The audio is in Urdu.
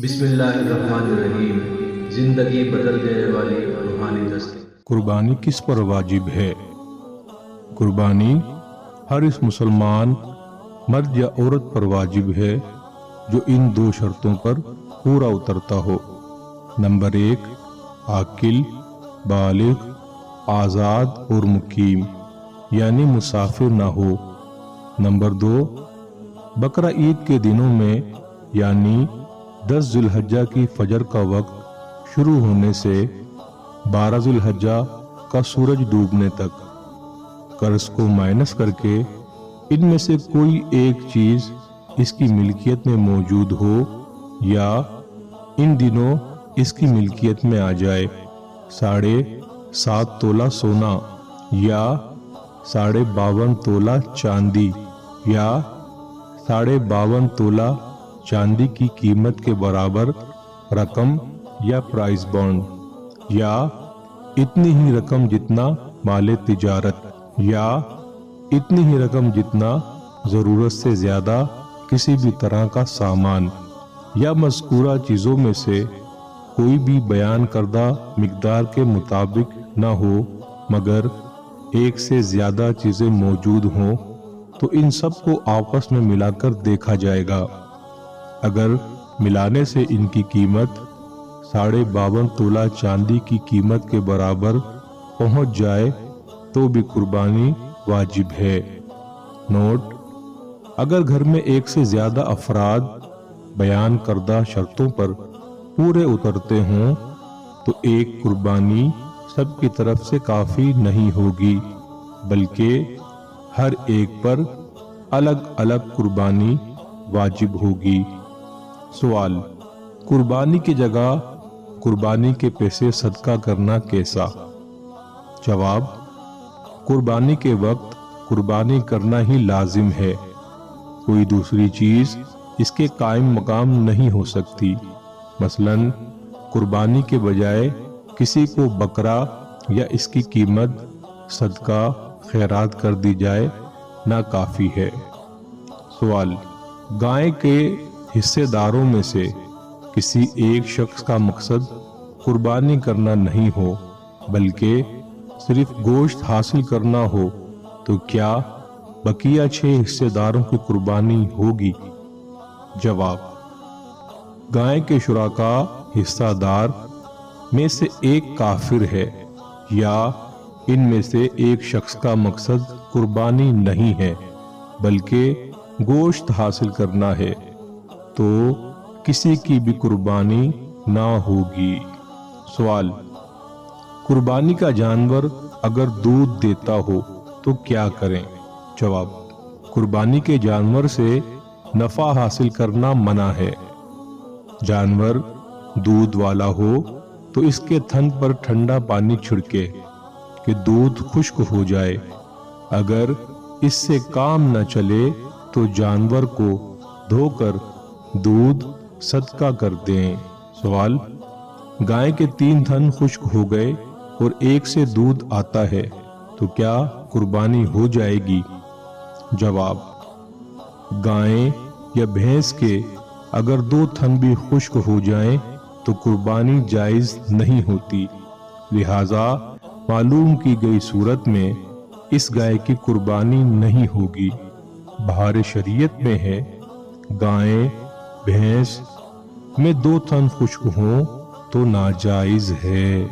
بسم اللہ الرحمن الرحیم۔ زندگی بدل دینے والی روحانی دستیں۔ قربانی کس پر واجب ہے؟ قربانی ہر اس مسلمان مرد یا عورت پر واجب ہے جو ان دو شرطوں پر پورا اترتا ہو۔ نمبر 1، عاقل، بالغ، آزاد اور مقیم، یعنی مسافر نہ ہو۔ نمبر 2، بقرہ عید کے دنوں میں یعنی 10 ذی الحجہ کی فجر کا وقت شروع ہونے سے 12 ذی الحجہ کا سورج ڈوبنے تک، قرض کو مائنس کر کے ان میں سے کوئی ایک چیز اس کی ملکیت میں موجود ہو یا ان دنوں اس کی ملکیت میں آ جائے۔ 7.5 تولہ سونا یا 52.5 تولہ چاندی یا 52.5 تولہ چاندی کی قیمت کے برابر رقم یا پرائز بانڈ، یا اتنی ہی رقم جتنا مال تجارت، یا اتنی ہی رقم جتنا ضرورت سے زیادہ کسی بھی طرح کا سامان، یا مذکورہ چیزوں میں سے کوئی بھی بیان کردہ مقدار کے مطابق نہ ہو مگر ایک سے زیادہ چیزیں موجود ہوں تو ان سب کو آپس میں ملا کر دیکھا جائے گا۔ اگر ملانے سے ان کی قیمت 52.5 تولہ چاندی کی قیمت کے برابر پہنچ جائے تو بھی قربانی واجب ہے۔ نوٹ: اگر گھر میں ایک سے زیادہ افراد بیان کردہ شرطوں پر پورے اترتے ہوں تو ایک قربانی سب کی طرف سے کافی نہیں ہوگی بلکہ ہر ایک پر الگ الگ قربانی واجب ہوگی۔ سوال: قربانی کی جگہ قربانی کے پیسے صدقہ کرنا کیسا؟ جواب: قربانی کے وقت قربانی کرنا ہی لازم ہے، کوئی دوسری چیز اس کے قائم مقام نہیں ہو سکتی۔ مثلا قربانی کے بجائے کسی کو بکرا یا اس کی قیمت صدقہ خیرات کر دی جائے ناکافی ہے۔ سوال: گائے کے حصے داروں میں سے کسی ایک شخص کا مقصد قربانی کرنا نہیں ہو بلکہ صرف گوشت حاصل کرنا ہو تو کیا بقیہ 6 حصے داروں کی قربانی ہوگی؟ جواب: گائے کے شرکاء حصہ دار میں سے ایک کافر ہے یا ان میں سے ایک شخص کا مقصد قربانی نہیں ہے بلکہ گوشت حاصل کرنا ہے تو کسی کی بھی قربانی نہ ہوگی۔ سوال: قربانی کا جانور اگر دودھ دیتا ہو تو کیا کریں؟ جواب: قربانی کے جانور سے نفع حاصل کرنا منع ہے۔ جانور دودھ والا ہو تو اس کے تھن پر ٹھنڈا پانی چھڑکے کہ دودھ خشک ہو جائے۔ اگر اس سے کام نہ چلے تو جانور کو دھو کر دودھ صدقہ کر دیں۔ سوال: گائے کے 3 تھن خشک ہو گئے اور ایک سے دودھ آتا ہے تو کیا قربانی ہو جائے گی؟ جواب: گائے یا بھینس کے اگر 2 تھن بھی خشک ہو جائیں تو قربانی جائز نہیں ہوتی، لہذا معلوم کی گئی صورت میں اس گائے کی قربانی نہیں ہوگی۔ بہار شریعت میں ہے گائے بھینس میں 2 تھن خشک ہوں تو ناجائز ہے۔